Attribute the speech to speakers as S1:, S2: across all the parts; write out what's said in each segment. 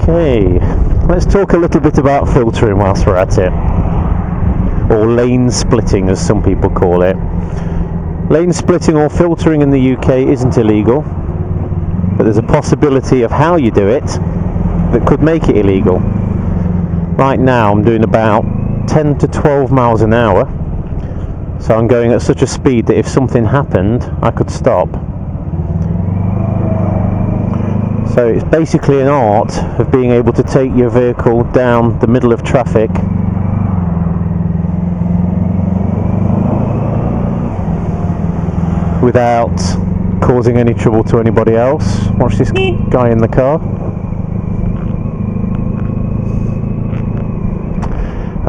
S1: Okay, let's talk a little bit about filtering whilst we're at it, or lane splitting as some people call it. Lane splitting or filtering in the UK isn't illegal, but there's a possibility of how you do it that could make it illegal. Right now I'm doing about 10 to 12 miles an hour, so I'm going at such a speed that if something happened I could stop. So it's basically an art of being able to take your vehicle down the middle of traffic without causing any trouble to anybody else. Watch this guy in the car.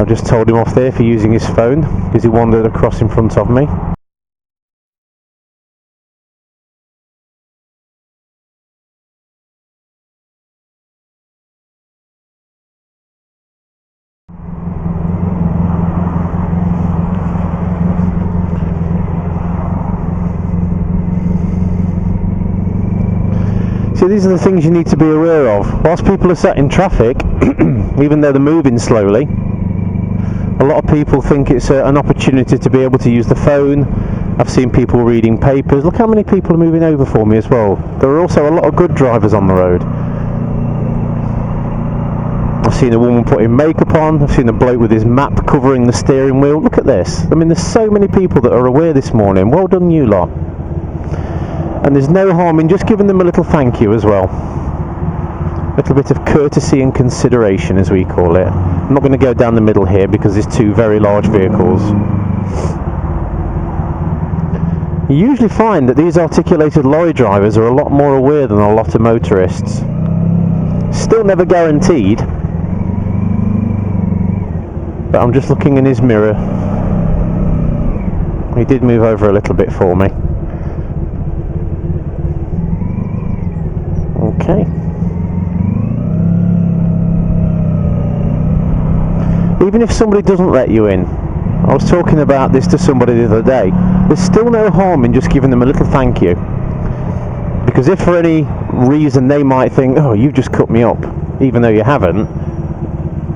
S1: I've just told him off there for using his phone because he wandered across in front of me. So these are the things you need to be aware of. Whilst people are sat in traffic, even though they're moving slowly, a lot of people think it's an opportunity to be able to use the phone. I've seen people reading papers. Look how many people are moving over for me as well. There are also a lot of good drivers on the road. I've seen a woman putting makeup on. I've seen a bloke with his map covering the steering wheel. Look at this. I mean, there's so many people that are aware this morning. Well done, you lot. And there's no harm in just giving them a little thank you as well. A little bit of courtesy and consideration, as we call it. I'm not going to go down the middle here because there's two very large vehicles. You usually find that these articulated lorry drivers are a lot more aware than a lot of motorists. Still never guaranteed, but I'm just looking in his mirror. He did move over a little bit for me. Okay. Even if somebody doesn't let you in, I was talking about this to somebody the other day, there's still no harm in just giving them a little thank you. Because if for any reason they might think, oh, you've just cut me up, even though you haven't,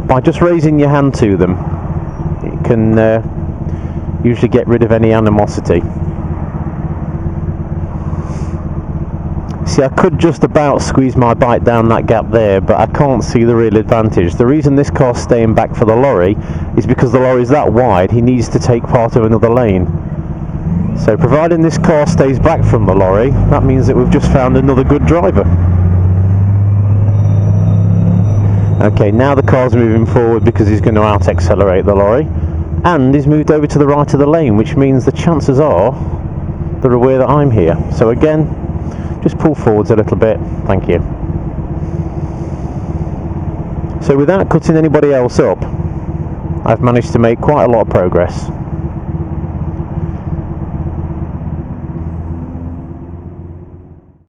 S1: by just raising your hand to them, it can usually get rid of any animosity. See, I could just about squeeze my bike down that gap there, but I can't see the real advantage. The reason this car's staying back for the lorry is because the lorry's that wide, he needs to take part of another lane. So providing this car stays back from the lorry, that means that we've just found another good driver. Okay, now the car's moving forward because he's going to out-accelerate the lorry, and he's moved over to the right of the lane, which means the chances are they're aware that I'm here. So again, just pull forwards a little bit, thank you. So without cutting anybody else up, I've managed to make quite a lot of progress.